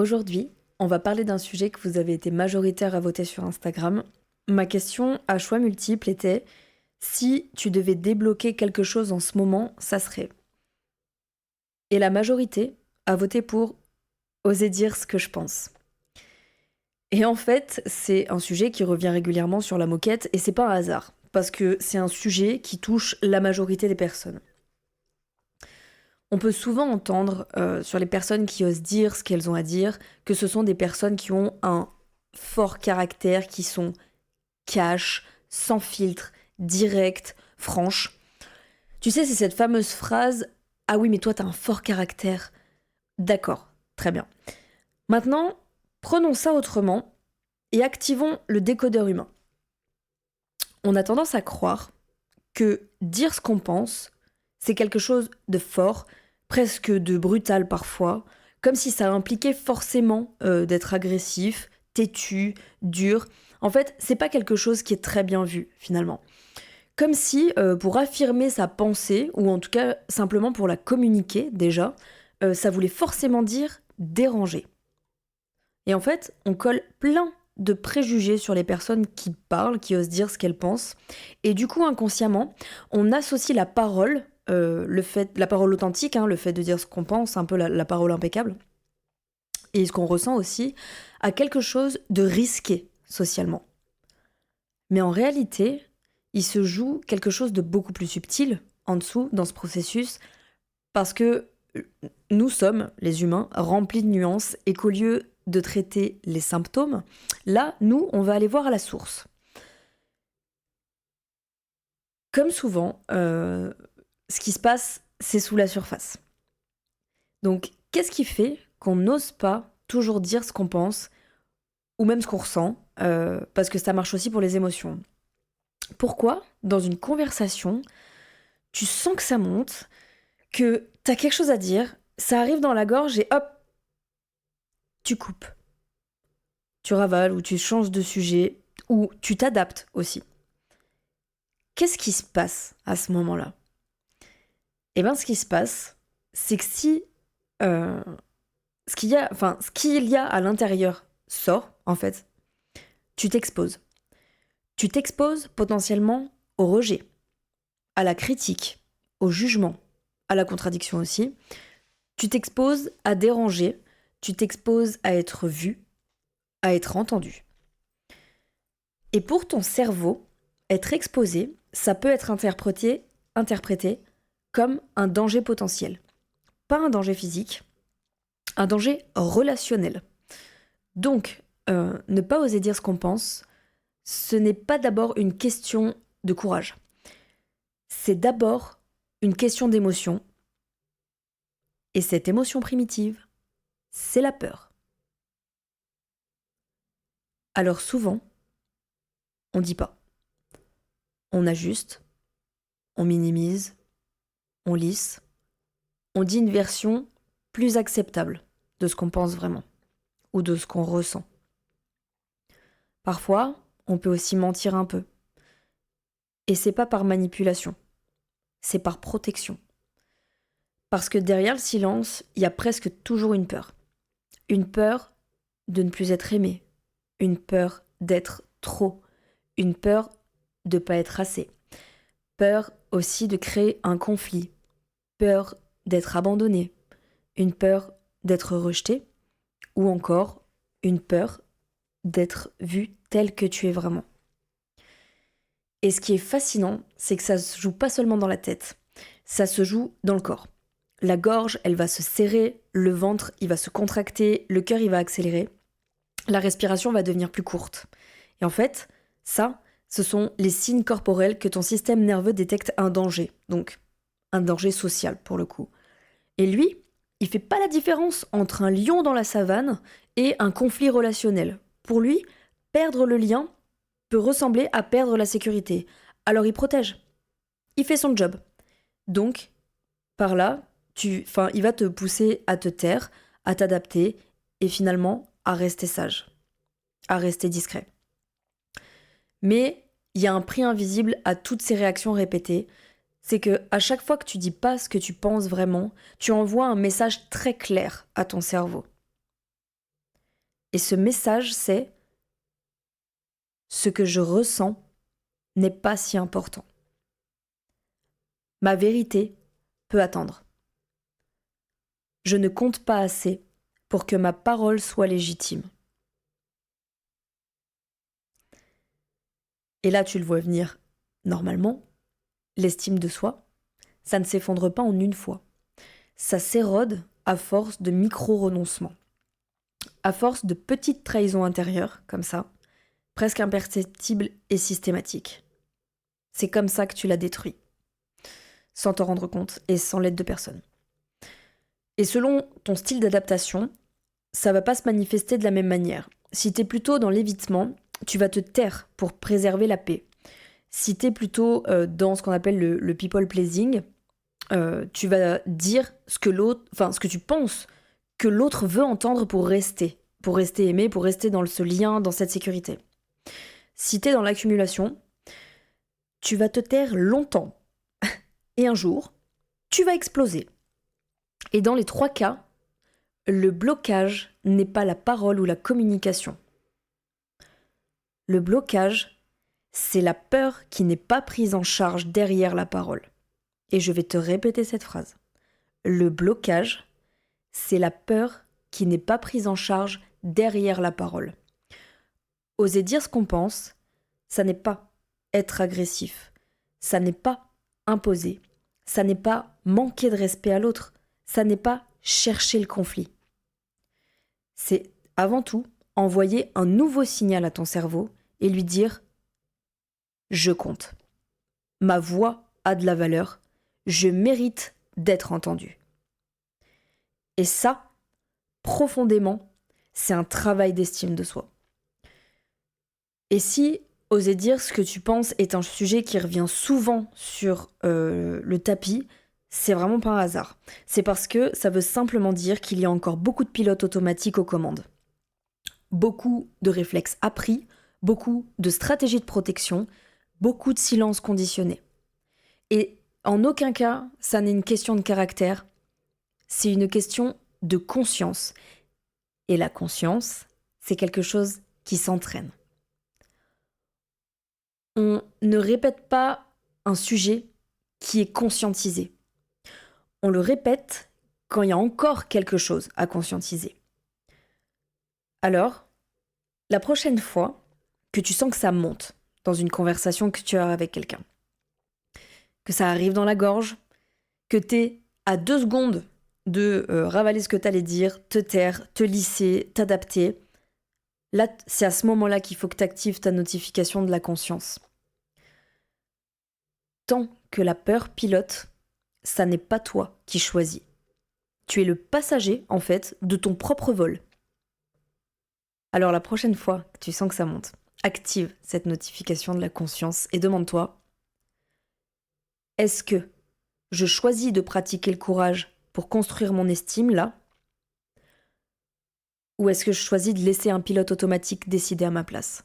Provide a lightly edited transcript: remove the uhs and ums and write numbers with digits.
Aujourd'hui, on va parler d'un sujet que vous avez été majoritaire à voter sur Instagram. Ma question à choix multiples était: si tu devais débloquer quelque chose en ce moment, ça serait. Et la majorité a voté pour oser dire ce que je pense. Et en fait, c'est un sujet qui revient régulièrement sur la moquette et c'est pas un hasard, parce que c'est un sujet qui touche la majorité des personnes. On peut souvent entendre sur les personnes qui osent dire ce qu'elles ont à dire que ce sont des personnes qui ont un fort caractère, qui sont cash, sans filtre, directes, franches. Tu sais, c'est cette fameuse phrase: ah oui, mais toi, t'as un fort caractère. D'accord, très bien. Maintenant, prenons ça autrement et activons le décodeur humain. On a tendance à croire que dire ce qu'on pense, c'est quelque chose de fort, presque de brutal parfois, comme si ça impliquait forcément d'être agressif, têtu, dur. En fait, c'est pas quelque chose qui est très bien vu finalement. Comme si, pour affirmer sa pensée, ou en tout cas simplement pour la communiquer déjà, ça voulait forcément dire déranger. Et en fait, on colle plein de préjugés sur les personnes qui parlent, qui osent dire ce qu'elles pensent. Et du coup, inconsciemment, on associe la parole, la parole authentique, hein, le fait de dire ce qu'on pense, un peu la parole impeccable, et ce qu'on ressent aussi, à quelque chose de risqué socialement. Mais en réalité, il se joue quelque chose de beaucoup plus subtil en dessous dans ce processus, parce que nous sommes, les humains, remplis de nuances et qu'au lieu de traiter les symptômes, là, nous, on va aller voir à la source. Comme souvent, ce qui se passe, c'est sous la surface. Donc, qu'est-ce qui fait qu'on n'ose pas toujours dire ce qu'on pense ou même ce qu'on ressent, parce que ça marche aussi pour les émotions. Pourquoi, dans une conversation, tu sens que ça monte, que t'as quelque chose à dire, ça arrive dans la gorge et hop, tu coupes. Tu ravales ou tu changes de sujet ou tu t'adaptes aussi. Qu'est-ce qui se passe à ce moment-là? Eh bien, ce qui se passe, c'est que si ce qu'il y a à l'intérieur sort, en fait, tu t'exposes. Tu t'exposes potentiellement au rejet, à la critique, au jugement, à la contradiction aussi. Tu t'exposes à déranger, tu t'exposes à être vu, à être entendu. Et pour ton cerveau, être exposé, ça peut être interprété comme un danger potentiel. Pas un danger physique, un danger relationnel. Donc, ne pas oser dire ce qu'on pense, ce n'est pas d'abord une question de courage. C'est d'abord une question d'émotion. Et cette émotion primitive, c'est la peur. Alors souvent, on dit pas. On ajuste, on minimise, on lisse, on dit une version plus acceptable de ce qu'on pense vraiment ou de ce qu'on ressent. Parfois, on peut aussi mentir un peu. Et c'est pas par manipulation, c'est par protection. Parce que derrière le silence, il y a presque toujours une peur. Une peur de ne plus être aimé, une peur d'être trop, une peur de pas être assez, peur aussi de créer un conflit, peur d'être abandonné, une peur d'être rejeté, ou encore une peur d'être vu tel que tu es vraiment. Et ce qui est fascinant, c'est que ça se joue pas seulement dans la tête, ça se joue dans le corps. La gorge, elle va se serrer, le ventre, il va se contracter, le cœur, il va accélérer, la respiration va devenir plus courte. Et en fait, ça, ce sont les signes corporels que ton système nerveux détecte un danger, donc un danger social pour le coup. Et lui, il fait pas la différence entre un lion dans la savane et un conflit relationnel. Pour lui, perdre le lien peut ressembler à perdre la sécurité. Alors il protège. Il fait son job. Donc, par là, il va te pousser à te taire, à t'adapter et finalement à rester sage, à rester discret. Mais il y a un prix invisible à toutes ces réactions répétées, c'est que à chaque fois que tu dis pas ce que tu penses vraiment, tu envoies un message très clair à ton cerveau. Et ce message, c'est ce que je ressens n'est pas si important. Ma vérité peut attendre. Je ne compte pas assez pour que ma parole soit légitime. Et là, tu le vois venir. Normalement, l'estime de soi, ça ne s'effondre pas en une fois. Ça s'érode à force de micro-renoncements. À force de petites trahisons intérieures, comme ça, presque imperceptibles et systématiques. C'est comme ça que tu la détruis, sans t'en rendre compte et sans l'aide de personne. Et selon ton style d'adaptation, ça va pas se manifester de la même manière. Si t'es plutôt dans l'évitement, tu vas te taire pour préserver la paix. Si t'es plutôt dans ce qu'on appelle le people pleasing, tu vas dire ce que tu penses que l'autre veut entendre pour rester aimé, pour rester dans ce lien, dans cette sécurité. Si t'es dans l'accumulation, tu vas te taire longtemps. Et un jour, tu vas exploser. Et dans les 3 cas, le blocage n'est pas la parole ou la communication. Le blocage, c'est la peur qui n'est pas prise en charge derrière la parole. Et je vais te répéter cette phrase. Le blocage, c'est la peur qui n'est pas prise en charge derrière la parole. Oser dire ce qu'on pense, ça n'est pas être agressif, ça n'est pas imposer, ça n'est pas manquer de respect à l'autre, ça n'est pas chercher le conflit. C'est avant tout envoyer un nouveau signal à ton cerveau et lui dire « Je compte. Ma voix a de la valeur. Je mérite d'être entendu. » Et ça, profondément, c'est un travail d'estime de soi. Et si oser dire ce que tu penses est un sujet qui revient souvent sur le tapis, c'est vraiment pas un hasard. C'est parce que ça veut simplement dire qu'il y a encore beaucoup de pilotes automatiques aux commandes. Beaucoup de réflexes appris, beaucoup de stratégies de protection, beaucoup de silence conditionné. Et en aucun cas, ça n'est une question de caractère, c'est une question de conscience. Et la conscience, c'est quelque chose qui s'entraîne. On ne répète pas un sujet qui est conscientisé. On le répète quand il y a encore quelque chose à conscientiser. Alors, la prochaine fois que tu sens que ça monte dans une conversation que tu as avec quelqu'un, que ça arrive dans la gorge, que t'es à 2 secondes de ravaler ce que t'allais dire, te taire, te lisser, t'adapter, là, c'est à ce moment-là qu'il faut que tu actives ta notification de la conscience. Tant que la peur pilote, ça n'est pas toi qui choisis. Tu es le passager, en fait, de ton propre vol. Alors la prochaine fois que tu sens que ça monte, active cette notification de la conscience et demande-toi, est-ce que je choisis de pratiquer le courage pour construire mon estime là? Ou est-ce que je choisis de laisser un pilote automatique décider à ma place?